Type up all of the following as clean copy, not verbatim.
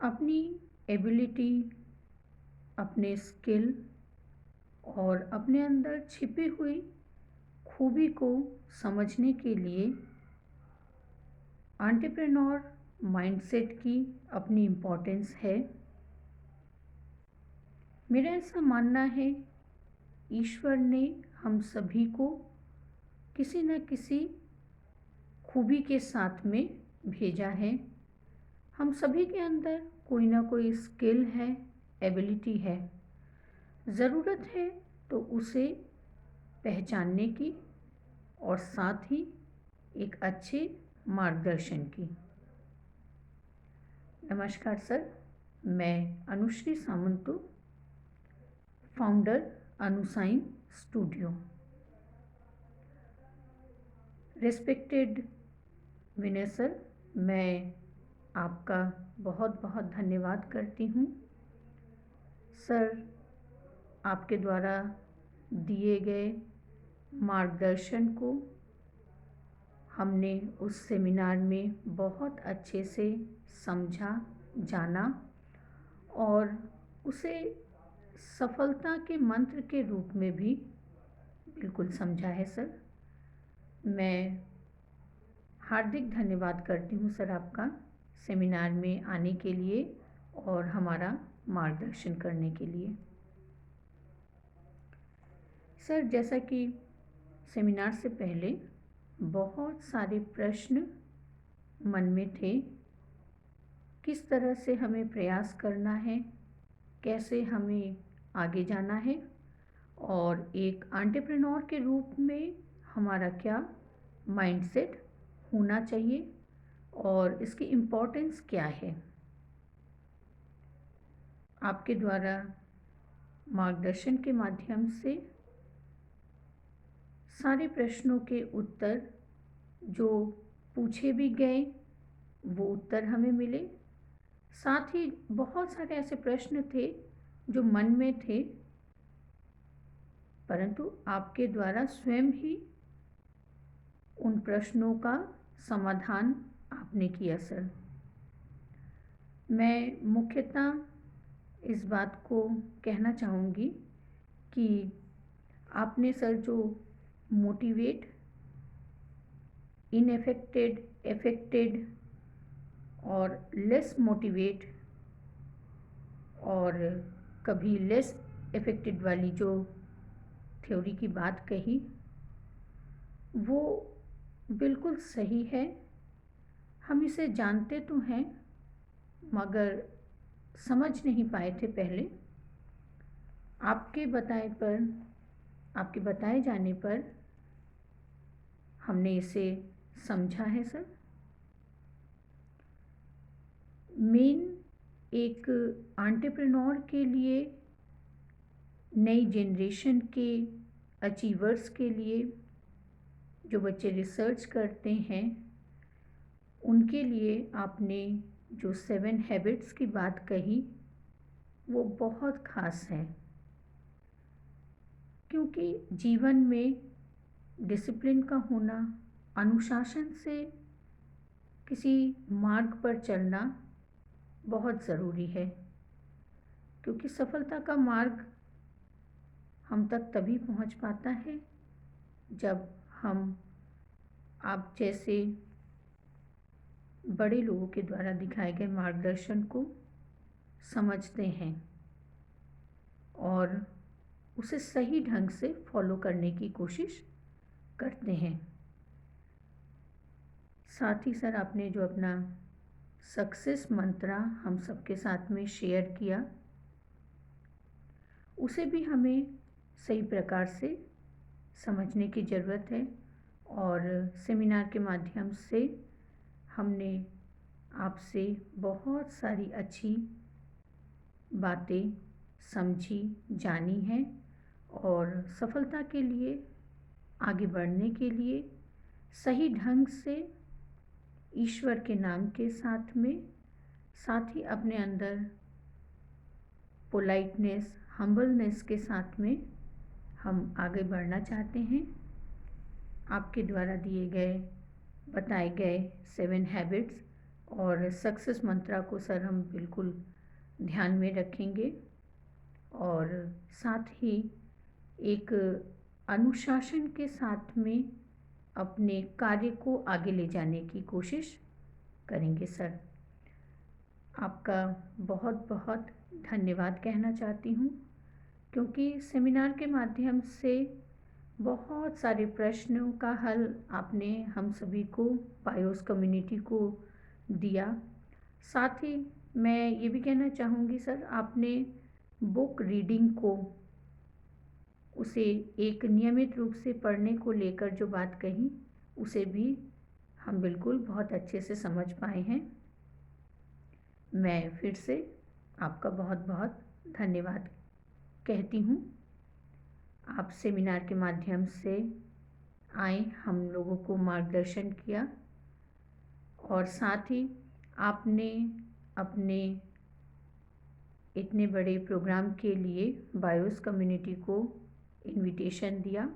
अपनी एबिलिटी, अपने स्किल और अपने अंदर छिपी हुई खूबी को समझने के लिए एंटरप्रेन्योर माइंडसेट की अपनी इम्पोर्टेंस है। मेरा ऐसा मानना है, ईश्वर ने हम सभी को किसी न किसी खूबी के साथ में भेजा है। हम सभी के अंदर कोई ना कोई स्किल है, एबिलिटी है। ज़रूरत है तो उसे पहचानने की और साथ ही एक अच्छे मार्गदर्शन की। नमस्कार सर, मैं अनुश्री सामंतु, फाउंडर अनुसाइन स्टूडियो। रिस्पेक्टेड विनय सर, मैं आपका बहुत बहुत धन्यवाद करती हूँ। सर, आपके द्वारा दिए गए मार्गदर्शन को हमने उस सेमिनार में बहुत अच्छे से समझा, जाना और उसे सफलता के मंत्र के रूप में भी बिल्कुल समझा है सर। मैं हार्दिक धन्यवाद करती हूँ सर आपका सेमिनार में आने के लिए और हमारा मार्गदर्शन करने के लिए। सर, जैसा कि सेमिनार से पहले बहुत सारे प्रश्न मन में थे, किस तरह से हमें प्रयास करना है, कैसे हमें आगे जाना है और एक एंटरप्रेन्योर के रूप में हमारा क्या माइंडसेट होना चाहिए और इसकी इम्पोर्टेंस क्या है। आपके द्वारा मार्गदर्शन के माध्यम से सारे प्रश्नों के उत्तर जो पूछे भी गए वो उत्तर हमें मिले। साथ ही बहुत सारे ऐसे प्रश्न थे जो मन में थे, परंतु आपके द्वारा स्वयं ही उन प्रश्नों का समाधान आपने किया सर। मैं मुख्यतः इस बात को कहना चाहूँगी कि आपने सर जो मोटिवेट, इनएफेक्टेड, एफेक्टेड और लेस मोटिवेट और कभी लेस इफेक्टेड वाली जो थ्योरी की बात कही वो बिल्कुल सही है। हम इसे जानते तो हैं मगर समझ नहीं पाए थे पहले। आपके बताए जाने पर हमने इसे समझा है सर। मेन एक एंटरप्रेन्योर के लिए, नई जनरेशन के अचीवर्स के लिए, जो बच्चे रिसर्च करते हैं उनके लिए आपने जो 7 हैबिट्स की बात कही वो बहुत ख़ास है, क्योंकि जीवन में डिसिप्लिन का होना, अनुशासन से किसी मार्ग पर चलना बहुत ज़रूरी है, क्योंकि सफलता का मार्ग हम तक तभी पहुंच पाता है जब हम आप जैसे बड़े लोगों के द्वारा दिखाए गए मार्गदर्शन को समझते हैं और उसे सही ढंग से फॉलो करने की कोशिश करते हैं। साथ ही सर, आपने जो अपना सक्सेस मंत्रा हम सबके साथ में शेयर किया उसे भी हमें सही प्रकार से समझने की ज़रूरत है और सेमिनार के माध्यम से हमने आपसे बहुत सारी अच्छी बातें समझी, जानी हैं और सफलता के लिए, आगे बढ़ने के लिए सही ढंग से ईश्वर के नाम के साथ में, साथ ही अपने अंदर पोलाइटनेस, हम्बलनेस के साथ में हम आगे बढ़ना चाहते हैं। आपके द्वारा दिए गए, बताए गए 7 हैबिट्स और सक्सेस मंत्रा को सर हम बिल्कुल ध्यान में रखेंगे और साथ ही एक अनुशासन के साथ में अपने कार्य को आगे ले जाने की कोशिश करेंगे सर। आपका बहुत बहुत धन्यवाद कहना चाहती हूँ, क्योंकि सेमिनार के माध्यम से बहुत सारे प्रश्नों का हल आपने हम सभी को, बायोस कम्युनिटी को दिया। साथ ही मैं ये भी कहना चाहूँगी सर, आपने बुक रीडिंग को, उसे एक नियमित रूप से पढ़ने को लेकर जो बात कही, उसे भी हम बिल्कुल बहुत अच्छे से समझ पाए हैं। मैं फिर से आपका बहुत बहुत धन्यवाद कहती हूँ। आप सेमिनार के माध्यम से आए, हम लोगों को मार्गदर्शन किया और साथ ही आपने अपने इतने बड़े प्रोग्राम के लिए बायोस कम्युनिटी को इनविटेशन दिया,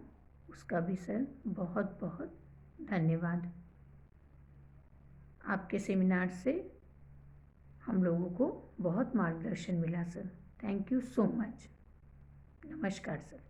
उसका भी सर बहुत बहुत धन्यवाद। आपके सेमिनार से हम लोगों को बहुत मार्गदर्शन मिला sir. Thank you so much. नमस्कार सर।